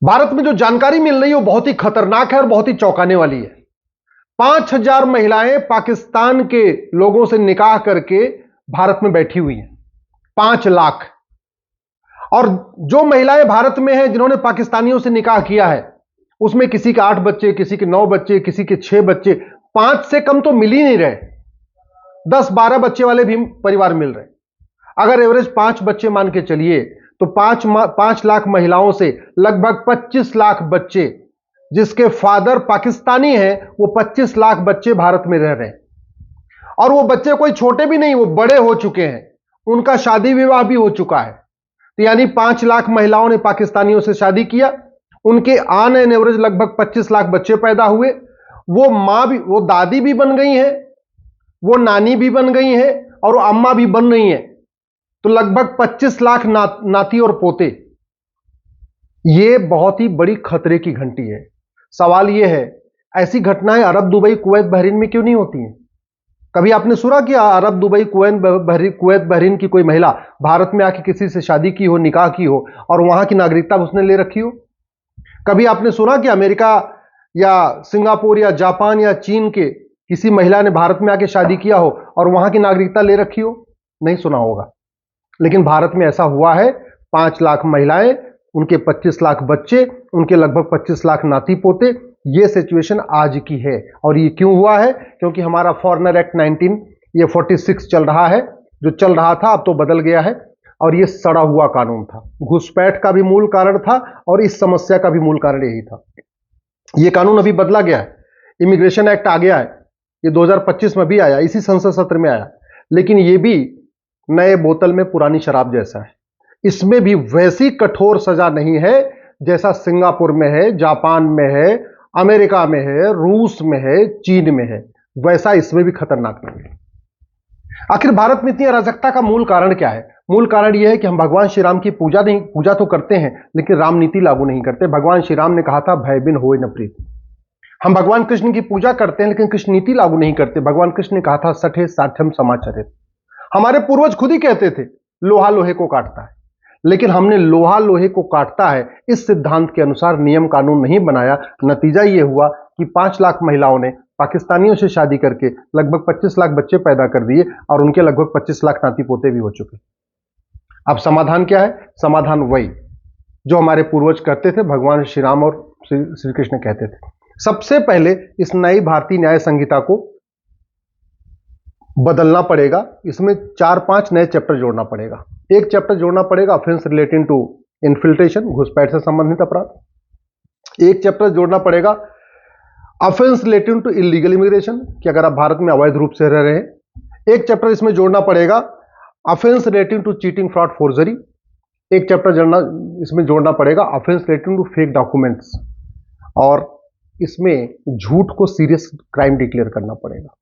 भारत में जो जानकारी मिल रही है वो बहुत ही खतरनाक है और बहुत ही चौंकाने वाली है। 5,000 महिलाएं पाकिस्तान के लोगों से निकाह करके भारत में बैठी हुई हैं। 5 लाख। और जो महिलाएं भारत में हैं जिन्होंने पाकिस्तानियों से निकाह किया है उसमें किसी के 8 बच्चे, किसी के 9 बच्चे, किसी के 6 बच्चे, 5 से कम तो मिल ही नहीं रहे। 10-12 बच्चे वाले भी परिवार मिल रहे। अगर एवरेज 5 बच्चे मान के चलिए तो 5 लाख महिलाओं से लगभग 25 लाख बच्चे जिसके फादर पाकिस्तानी हैं, वो 25 लाख बच्चे भारत में रह रहे हैं। और वो बच्चे कोई छोटे भी नहीं, वो बड़े हो चुके हैं, उनका शादी विवाह भी हो चुका है। तो यानी 5 लाख महिलाओं ने पाकिस्तानियों से शादी किया, उनके ऑन एन एवरेज लगभग 25 लाख बच्चे पैदा हुए। वो मां भी, वो दादी भी बन गई हैं, वो नानी भी बन गई हैं और वो अम्मा भी बन रही हैं। तो लगभग 25 लाख नाती और पोते। यह बहुत ही बड़ी खतरे की घंटी है। सवाल यह है, ऐसी घटनाएं अरब, दुबई, कुवैत, बहरीन में क्यों नहीं होती हैं? कभी आपने सुना कि अरब, दुबई, कुवैत, बहरीन की कोई महिला भारत में आके किसी से शादी की हो, निकाह की हो और वहां की नागरिकता उसने ले रखी हो? कभी आपने सुना कि अमेरिका या सिंगापुर या जापान या चीन के किसी महिला ने भारत में आके शादी किया हो और वहां की नागरिकता ले रखी हो? नहीं सुना होगा। लेकिन भारत में ऐसा हुआ है। 5 लाख महिलाएं, उनके 25 लाख बच्चे, उनके लगभग 25 लाख नाती पोते। यह सिचुएशन आज की है। और ये क्यों हुआ है? क्योंकि हमारा फॉरेनर एक्ट 19 ये 46 चल रहा है। जो चल रहा था अब तो बदल गया है और ये सड़ा हुआ कानून था। घुसपैठ का भी मूल कारण था और इस समस्या का भी मूल कारण यही था। यह कानून अभी बदला गया है। इमिग्रेशन एक्ट आ गया है, ये 2025 में भी आया, इसी संसद सत्र में आया। लेकिन यह भी नए बोतल में पुरानी शराब जैसा है। इसमें भी वैसी कठोर सजा नहीं है जैसा सिंगापुर में है, जापान में है, अमेरिका में है, रूस में है, चीन में है। वैसा इसमें भी खतरनाक नहीं है। आखिर भारत में इतनी अराजकता का मूल कारण क्या है? मूल कारण यह है कि हम भगवान श्री राम की पूजा तो करते हैं लेकिन राम नीति लागू नहीं करते। भगवान श्री राम ने कहा था, भय बिन होए न प्रीत। हम भगवान कृष्ण की पूजा करते हैं लेकिन कृष्ण नीति लागू नहीं करते। भगवान कृष्ण ने कहा था, सठे साठ्यम समाचरित। हमारे पूर्वज खुद ही कहते थे, लोहा लोहे को काटता है। लेकिन हमने लोहा लोहे को काटता है इस सिद्धांत के अनुसार नियम कानून नहीं बनाया। नतीजा यह हुआ कि 5 लाख महिलाओं ने पाकिस्तानियों से शादी करके लगभग 25 लाख बच्चे पैदा कर दिए और उनके लगभग 25 लाख नाती पोते भी हो चुके। अब समाधान क्या है? समाधान वही जो हमारे पूर्वज करते थे, भगवान श्री राम और श्री कृष्ण कहते थे। सबसे पहले इस नई भारतीय न्याय संहिता को बदलना पड़ेगा। इसमें 4-5 नए चैप्टर जोड़ना पड़ेगा। एक चैप्टर जोड़ना पड़ेगा ऑफेंस रिलेटिंग टू इन्फिल्ट्रेशन, घुसपैठ से संबंधित अपराध। एक चैप्टर जोड़ना पड़ेगा offence relating to illegal immigration, कि अगर आप भारत में अवैध रूप से रह रहे हैं। एक चैप्टर इसमें जोड़ना पड़ेगा offence relating to cheating, fraud, forgery. एक चैप्टर इसमें जोड़ना पड़ेगा offence relating to fake documents. और इसमें झूठ को सीरियस क्राइम डिक्लेयर करना पड़ेगा।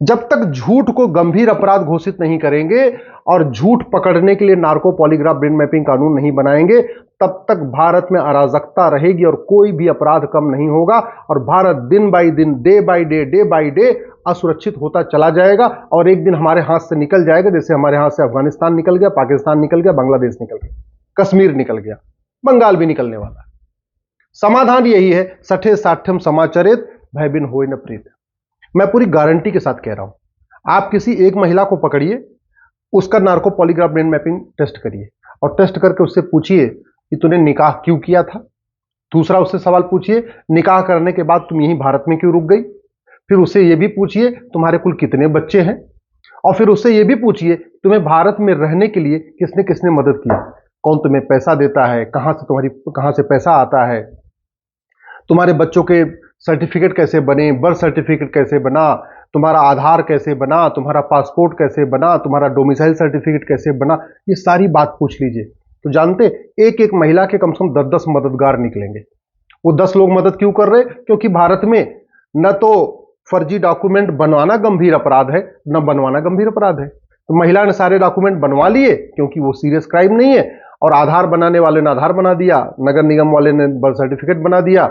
जब तक झूठ को गंभीर अपराध घोषित नहीं करेंगे और झूठ पकड़ने के लिए नार्को पॉलीग्राफ ब्रेन मैपिंग कानून नहीं बनाएंगे, तब तक भारत में अराजकता रहेगी और कोई भी अपराध कम नहीं होगा। और भारत दिन बाई दिन, डे बाई डे असुरक्षित होता चला जाएगा और एक दिन हमारे हाथ से निकल जाएगा, जैसे हमारे हाथ से अफगानिस्तान निकल गया, पाकिस्तान निकल गया, बांग्लादेश निकल गया, कश्मीर निकल गया, बंगाल भी निकलने वाला है। समाधान यही है, सठे साठ्यम समाचरित, भय बिन होए न प्रीत। मैं पूरी गारंटी के साथ कह रहा हूं, आप किसी एक महिला को पकड़िए, उसका narco polygraph brain mapping test करिए और टेस्ट करके उससे पूछिए कि तूने निकाह क्यों किया था। दूसरा उससे सवाल पूछिए, निकाह करने के बाद तुम यहीं भारत में क्यों रुक गई। फिर उससे यह भी पूछिए, तुम्हारे कुल कितने बच्चे हैं। और फिर उससे यह भी पूछिए, तुम्हें भारत में रहने के लिए किसने किसने मदद की, कौन तुम्हें पैसा देता है, कहां से पैसा आता है, तुम्हारे बच्चों के सर्टिफिकेट कैसे बने, बर्थ सर्टिफिकेट कैसे बना, तुम्हारा आधार कैसे बना, तुम्हारा पासपोर्ट कैसे बना, तुम्हारा डोमिसाइल सर्टिफिकेट कैसे बना। ये सारी बात पूछ लीजिए। तो जानते, एक एक महिला के कम से कम 10-10 मददगार निकलेंगे। वो 10 लोग मदद क्यों कर रहे? क्योंकि भारत में न तो फर्जी डॉक्यूमेंट बनवाना गंभीर अपराध है, न बनवाना गंभीर अपराध है। तो महिला ने सारे डॉक्यूमेंट बनवा लिए क्योंकि वो सीरियस क्राइम नहीं है। और आधार बनाने वाले ने आधार बना दिया, नगर निगम वाले ने बर्थ सर्टिफिकेट बना दिया,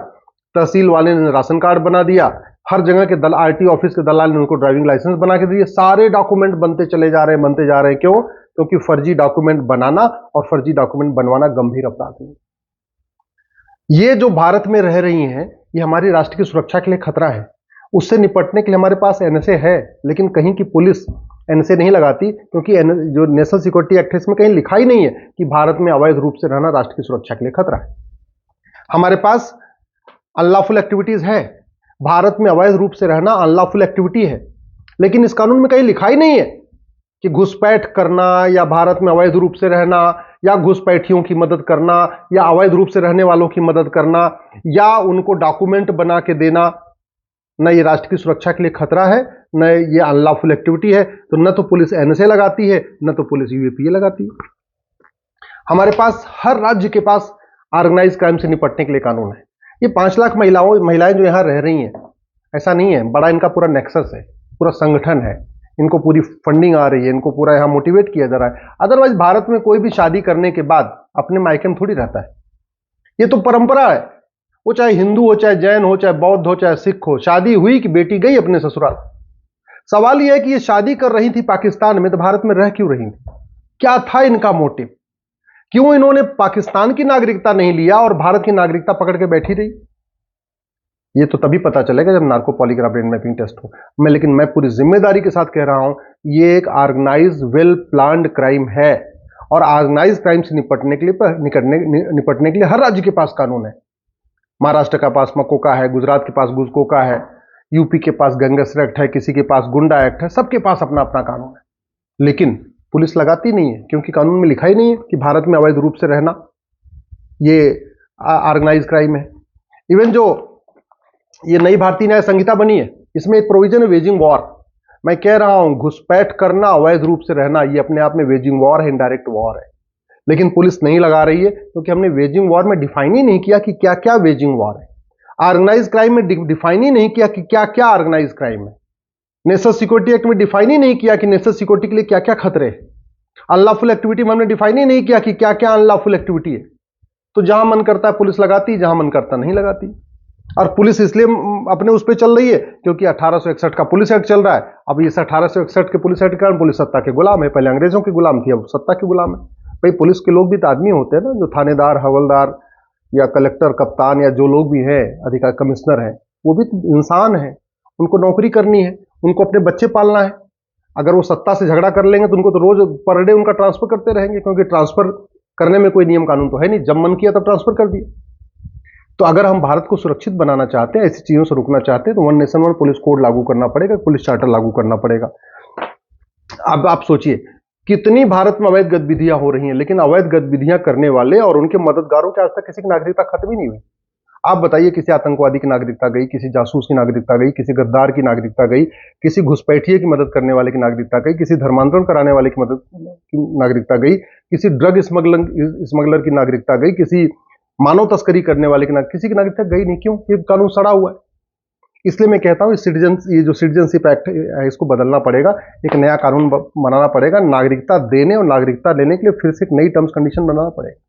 तहसील वाले ने राशन कार्ड बना दिया, हर जगह के आरटी ऑफिस के दलाल ने उनको ड्राइविंग लाइसेंस बना के दिए। सारे डॉक्यूमेंट बनते चले जा रहे हैं। क्यों? क्योंकि फर्जी डॉक्यूमेंट बनाना और फर्जी डॉक्यूमेंट बनवाना गंभीर अपराध है। ये जो भारत में रह रही हैं, ये हमारी राष्ट्र की सुरक्षा के लिए खतरा है। उससे निपटने के लिए हमारे पास एनएसए है, लेकिन कहीं की पुलिस एनएसए नहीं लगाती, क्योंकि जो नेशनल सिक्योरिटी एक्ट है इसमें कहीं लिखा ही नहीं है कि भारत में अवैध रूप से रहना राष्ट्र की सुरक्षा के लिए खतरा है। हमारे पास अनलॉफुल एक्टिविटीज है, भारत में अवैध रूप से रहना अनलॉफुल एक्टिविटी है, लेकिन इस कानून में कहीं लिखा ही नहीं है कि घुसपैठ करना या भारत में अवैध रूप से रहना या घुसपैठियों की मदद करना या अवैध रूप से रहने वालों की मदद करना या उनको डॉक्यूमेंट बना के देना, न ये राष्ट्र की सुरक्षा के लिए खतरा है, न ये अनलॉफुल एक्टिविटी है। तो न तो पुलिस एनएसए लगाती है, न तो पुलिस यूएपीए लगाती है। हमारे पास हर राज्य के पास ऑर्गेनाइज क्राइम से निपटने के लिए कानून है। ये 5 लाख महिलाएं जो यहां रह रही हैं, ऐसा नहीं है, बड़ा इनका पूरा नेक्सस है, पूरा संगठन है, इनको पूरी फंडिंग आ रही है, इनको पूरा यहां मोटिवेट किया जा रहा है। अदरवाइज भारत में कोई भी शादी करने के बाद अपने मायके में थोड़ी रहता है। ये तो परंपरा है, वो चाहे हिंदू हो, चाहे जैन हो, चाहे बौद्ध हो, चाहे सिख हो, शादी हुई कि बेटी गई अपने ससुराल। सवाल यह है कि ये शादी कर रही थी पाकिस्तान में, तो भारत में रह क्यों रही थी? क्या था इनका मोटिव? क्यों इन्होंने पाकिस्तान की नागरिकता नहीं लिया और भारत की नागरिकता पकड़ के बैठी रही? ये तो तभी पता चलेगा जब narco polygraph brain mapping test हो। लेकिन मैं पूरी जिम्मेदारी के साथ कह रहा हूं, ये एक ऑर्गेनाइज वेल प्लान्ड क्राइम है, और ऑर्गेनाइज क्राइम से निपटने के लिए हर राज्य के पास कानून है। महाराष्ट्र के पास मकोका है, गुजरात के पास गुजकोका है, यूपी के पास गैंगस्टर एक्ट है, किसी के पास गुंडा एक्ट है, सबके पास अपना अपना कानून है। लेकिन पुलिस लगाती नहीं है, क्योंकि कानून में लिखा ही नहीं है कि भारत में अवैध रूप से रहना ये ऑर्गेनाइज क्राइम है। इवन जो ये नई भारतीय न्याय संहिता बनी है, इसमें एक प्रोविजन है वेजिंग वॉर। मैं कह रहा हूं, घुसपैठ करना, अवैध रूप से रहना, ये अपने आप में वेजिंग वॉर है, इनडायरेक्ट वॉर है। लेकिन पुलिस नहीं लगा रही है, क्योंकि हमने वेजिंग वॉर में डिफाइन ही नहीं किया कि क्या क्या वेजिंग वॉर है। ऑर्गेनाइज क्राइम में डिफाइन ही नहीं किया कि क्या क्या ऑर्गेनाइज क्राइम है। नेशनल सिक्योरिटी एक्ट में डिफाइन ही नहीं किया कि नेशनल सिक्योरिटी के लिए क्या क्या खतरे हैं। अनलॉफुल एक्टिविटी में हमने डिफाइन ही नहीं किया कि क्या क्या अनलॉफुल एक्टिविटी है। तो जहां मन करता है पुलिस लगाती, जहां मन करता नहीं लगाती। और पुलिस इसलिए अपने उस पर चल रही है क्योंकि 1861 का पुलिस एक्ट चल रहा है। अब इस 1861 के पुलिस एक्ट के कारण पुलिस सत्ता के गुलाम है। पहले अंग्रेजों के गुलाम थी, अब सत्ता के गुलाम है। भाई, पुलिस के लोग भी तो आदमी होते हैं ना, जो थानेदार, हवलदार या कलेक्टर, कप्तान या जो लोग भी हैं, अधिकारी, कमिश्नर हैं, वो भी तो इंसान हैं। उनको नौकरी करनी है, उनको अपने बच्चे पालना है। अगर वो सत्ता से झगड़ा कर लेंगे तो उनको तो रोज पर डे उनका ट्रांसफर करते रहेंगे, क्योंकि ट्रांसफर करने में कोई नियम कानून तो है नहीं, जब मन किया तब ट्रांसफर कर दिया। तो अगर हम भारत को सुरक्षित बनाना चाहते हैं, ऐसी चीजों से रुकना चाहते हैं, तो one nation one police code लागू करना पड़ेगा, पुलिस चार्टर लागू करना पड़ेगा। अब आप सोचिए, कितनी भारत में अवैध गतिविधियां हो रही हैं, लेकिन अवैध गतिविधियां करने वाले और उनके मददगारों के आज तक किसी की नागरिकता खत्म ही नहीं हुई। आप बताइए, किसी आतंकवादी की नागरिकता गई, किसी जासूस की नागरिकता गई, किसी गद्दार की नागरिकता गई, किसी घुसपैठिए की मदद करने वाले की नागरिकता गई, किसी धर्मांतरण कराने वाले की मदद की नागरिकता गई, किसी ड्रग स्मगलर की नागरिकता गई, किसी मानव तस्करी करने वाले की किसी की नागरिकता गई नहीं। क्यों? ये कानून सड़ा हुआ है। इसलिए मैं कहता हूं, ये जो सिटीजनशिप एक्ट है, इसको बदलना पड़ेगा, एक नया कानून बनाना पड़ेगा। नागरिकता देने और नागरिकता लेने के लिए फिर से एक नई टर्म्स कंडीशन बनाना पड़ेगा।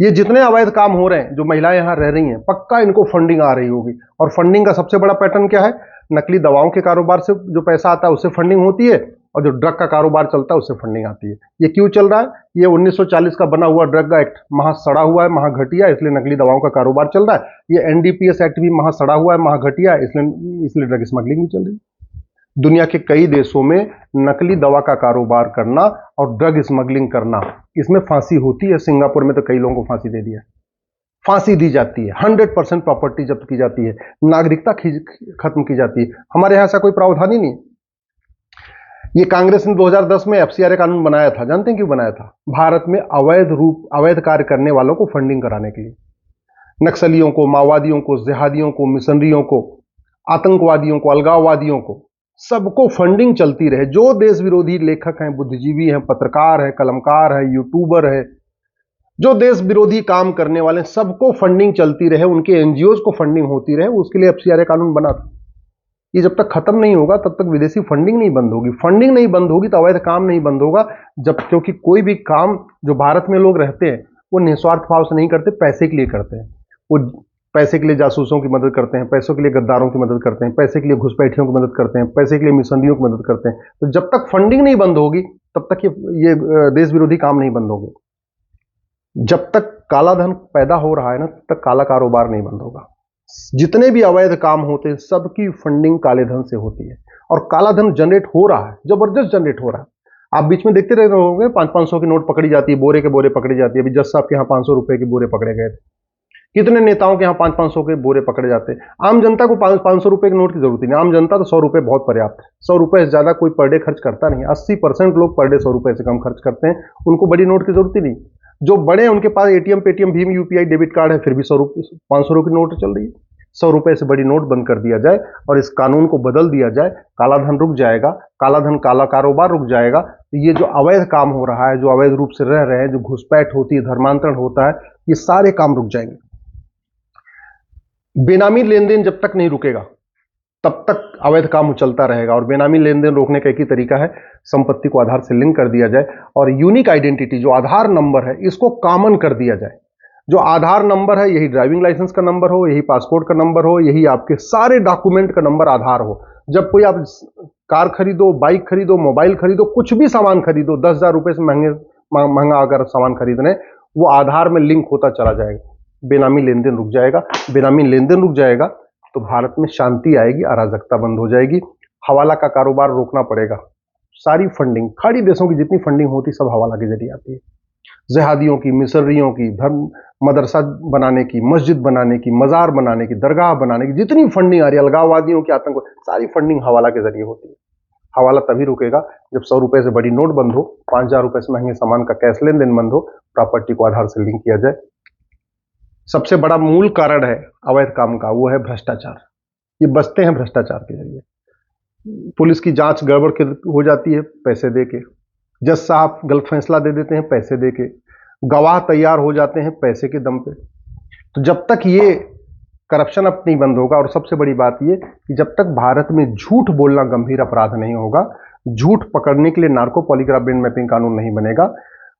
ये जितने अवैध काम हो रहे हैं, जो महिलाएं यहां रह रही हैं, पक्का इनको फंडिंग आ रही होगी। और फंडिंग का सबसे बड़ा पैटर्न क्या है? नकली दवाओं के कारोबार से जो पैसा आता है उससे फंडिंग होती है, और जो ड्रग का कारोबार चलता है उससे फंडिंग आती है। ये क्यों चल रहा है? ये 1940 का बना हुआ ड्रग एक्ट महा सड़ा हुआ है, महा घटिया, इसलिए नकली दवाओं का कारोबार चल रहा है। ये एनडीपीएस एक्ट भी महा सड़ा हुआ है, महा घटिया, इसलिए ड्रग स्मगलिंग भी चल रही है। दुनिया के कई देशों में नकली दवा का कारोबार करना और ड्रग स्मगलिंग करना, इसमें फांसी होती है। सिंगापुर में तो कई लोगों को फांसी दे दिया, फांसी दी जाती है, 100% प्रॉपर्टी जब्त की जाती है, नागरिकता खत्म की जाती है। हमारे यहां ऐसा कोई प्रावधान ही नहीं। ये कांग्रेस ने 2010 में एफसीआरए कानून बनाया था। जानते हैं क्यों बनाया था? भारत में अवैध कार्य करने वालों को फंडिंग कराने के लिए। नक्सलियों को, माओवादियों को, जिहादियों को, मिशनरियों को, आतंकवादियों को, अलगाववादियों को, सबको फंडिंग चलती रहे। जो देश विरोधी लेखक हैं, बुद्धिजीवी हैं, पत्रकार हैं, कलमकार हैं, यूट्यूबर हैं, जो देश विरोधी काम करने वाले, सबको फंडिंग चलती रहे, उनके एनजीओज को फंडिंग होती रहे, उसके लिए एफसीआरए कानून बना था। ये जब तक खत्म नहीं होगा तब तक विदेशी फंडिंग नहीं बंद होगी। फंडिंग नहीं बंद होगी तो अवैध काम नहीं बंद होगा। क्योंकि कोई भी काम जो भारत में लोग रहते हैं, वो निस्वार्थ भाव से नहीं करते, पैसे के लिए करते हैं। वो पैसे के लिए जासूसों की मदद करते हैं, पैसों के लिए गद्दारों की मदद करते हैं, पैसे के लिए घुसपैठियों की मदद करते हैं, पैसे के लिए मिशनरियों की मदद करते हैं। तो जब तक फंडिंग नहीं बंद होगी तब तक ये देश विरोधी काम नहीं बंद होंगे। जब तक काला धन पैदा हो रहा है ना, तब तक काला कारोबार नहीं बंद होगा। जितने भी अवैध काम होते हैं सबकी फंडिंग काले धन से होती है, और काला धन जनरेट हो रहा है, जबरदस्त जनरेट हो रहा है। आप बीच में देखते रहे होंगे 500-500 की नोट पकड़ी जाती है, बोरे के बोरे पकड़ी जाती है। अभी जज साहब के यहाँ 500 रुपए के बोरे पकड़े गए थे। कितने नेताओं के यहाँ 500-500 के बोरे पकड़े जाते हैं। आम जनता को 500 रुपए के नोट की जरूरत नहीं। आम जनता तो 100 रुपए बहुत पर्याप्त है। 100 रुपए से ज्यादा कोई पर डे खर्च करता नहीं। 80% लोग पर डे 100 रुपए से कम खर्च करते हैं। उनको बड़ी नोट की जरूरत ही नहीं। जो बड़े हैं उनके पास एटीएम, पेटीएम, भीम, यूपीआई, डेबिट कार्ड है, फिर भी 500 रुपए की नोट चल रही है। 100 रुपए से बड़ी नोट बंद कर दिया जाए और इस कानून को बदल दिया जाए, काला धन रुक जाएगा, काला धन, काला कारोबार रुक जाएगा। तो ये जो अवैध काम हो रहा है, जो अवैध रूप से रह रहे हैं, जो घुसपैठ होती है, धर्मांतरण होता है, ये सारे काम रुक जाएंगे। बेनामी लेन देन जब तक नहीं रुकेगा तब तक अवैध काम चलता रहेगा। और बेनामी लेन देन रोकने का एक ही तरीका है, संपत्ति को आधार से लिंक कर दिया जाए और यूनिक आइडेंटिटी जो आधार नंबर है इसको कॉमन कर दिया जाए। जो आधार नंबर है यही ड्राइविंग लाइसेंस का नंबर हो, यही पासपोर्ट का नंबर हो, यही आपके सारे डॉक्यूमेंट का नंबर आधार हो। जब कोई आप कार खरीदो, बाइक खरीदो, मोबाइल खरीदो, कुछ भी सामान खरीदो, 10,000 रुपए से महंगा अगर सामान खरीद रहे हैं, वो आधार में लिंक होता चला जाएगा। बेनामी लेन देन रुक जाएगा। बेनामी लेन देन रुक जाएगा तो भारत में शांति आएगी, अराजकता बंद हो जाएगी। हवाला का कारोबार रोकना पड़ेगा। सारी फंडिंग, खाड़ी देशों की जितनी फंडिंग होती सब हवाला के जरिए आती है। जिहादियों की, मिसरियों की, धर्म मदरसा बनाने की, मस्जिद बनाने की, मजार बनाने की, दरगाह बनाने की जितनी फंडिंग आ रही है, अलगाववादियों की, आतंक, सारी फंडिंग हवाला के जरिए होती है। हवाला तभी रुकेगा जब 100 रुपए से बड़ी नोट बंद हो, 5,000 रुपए से महंगे सामान का कैश लेन देन बंद हो, प्रॉपर्टी को आधार से लिंक किया जाए। सबसे बड़ा मूल कारण है अवैध काम का, वो है भ्रष्टाचार। ये बचते हैं भ्रष्टाचार के जरिए। पुलिस की जांच गड़बड़ हो जाती है पैसे दे के, जज साहब गलत फैसला दे देते हैं पैसे दे के, गवाह तैयार हो जाते हैं पैसे के दम पे। तो जब तक ये करप्शन अब नहीं बंद होगा, और सबसे बड़ी बात ये कि जब तक भारत में झूठ बोलना गंभीर अपराध नहीं होगा, झूठ पकड़ने के लिए नार्को पॉलीग्राफ ब्रेन मैपिंग कानून नहीं बनेगा,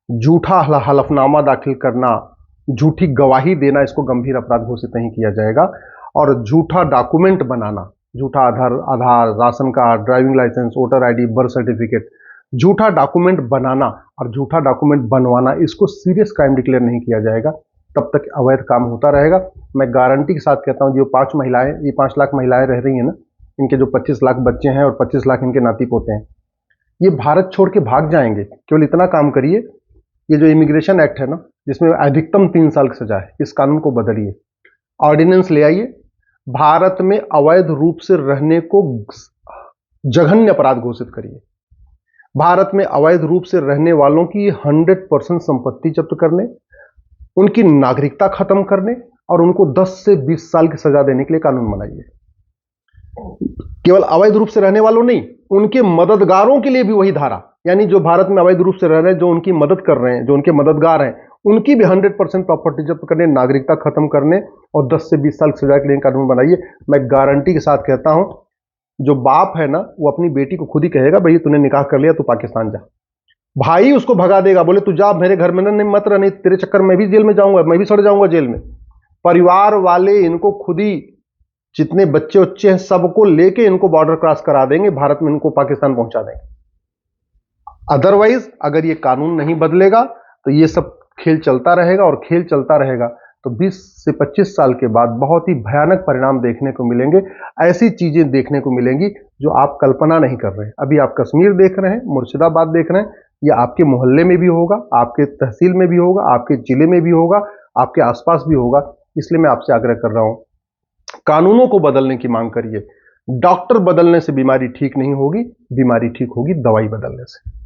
झूठा हलफनामा दाखिल करना, झूठी गवाही देना, इसको गंभीर अपराध घोषित नहीं किया जाएगा। और झूठा डॉक्यूमेंट बनाना, झूठा Aadhaar, ration card, driving licence, voter ID, birth certificate, झूठा डॉक्यूमेंट बनाना और झूठा डॉक्यूमेंट बनवाना, इसको सीरियस क्राइम डिक्लेयर नहीं किया जाएगा। तब तक अवैध काम होता रहेगा। मैं गारंटी के साथ कहता हूं, जो 5 लाख महिलाएं रह रही हैं ना, इनके जो 25 लाख बच्चे हैं और 25 लाख इनके नाती पोते हैं, ये भारत छोड़ के भाग जाएंगे। केवल इतना काम करिए, ये जो इमिग्रेशन एक्ट है ना, जिसमें अधिकतम 3 साल की सजा है, इस कानून को बदलिए, ऑर्डिनेंस ले आइए, भारत में अवैध रूप से रहने को जघन्य अपराध घोषित करिए। भारत में अवैध रूप से रहने वालों की 100% संपत्ति जब्त करने, उनकी नागरिकता खत्म करने और उनको 10 से 20 साल की सजा देने के लिए कानून बनाइए। केवल अवैध रूप से रहने वालों नहीं, उनके मददगारों के लिए भी वही धारा, यानी जो भारत में अवैध रूप से रह रहे हैं, जो उनकी मदद कर रहे हैं, जो उनके मददगार हैं, उनकी भी 100% प्रॉपर्टी जब्त करने, नागरिकता खत्म करने और 10 से 20 साल की सजा के लिए कानून बनाइए। मैं गारंटी के साथ कहता हूं, जो बाप है ना, वो अपनी बेटी को खुद ही कहेगा, भाई तूने निकाह कर लिया, तू पाकिस्तान जा। भाई उसको भगा देगा, बोले तू जा मेरे घर में ना, नहीं मत रह, नहीं तेरे चक्कर में भी जेल में जाऊंगा, मैं भी सड़ जाऊंगा जेल में। परिवार वाले इनको खुद ही, जितने बच्चे उच्चे हैं सबको लेके इनको बॉर्डर क्रॉस करा देंगे, भारत में इनको पाकिस्तान पहुंचा देंगे। अदरवाइज अगर ये कानून नहीं बदलेगा तो ये सब खेल चलता रहेगा, और खेल चलता रहेगा तो 20 से 25 साल के बाद बहुत ही भयानक परिणाम देखने को मिलेंगे। ऐसी चीजें देखने को मिलेंगी जो आप कल्पना नहीं कर रहे हैं। अभी आप कश्मीर देख रहे हैं, मुर्शिदाबाद देख रहे हैं, ये आपके मोहल्ले में भी होगा, आपके तहसील में भी होगा, आपके जिले में भी होगा, आपके आसपास भी होगा। इसलिए मैं आपसे आग्रह कर रहा हूं, कानूनों को बदलने की मांग करिए। डॉक्टर बदलने से बीमारी ठीक नहीं होगी, बीमारी ठीक होगी दवाई बदलने से।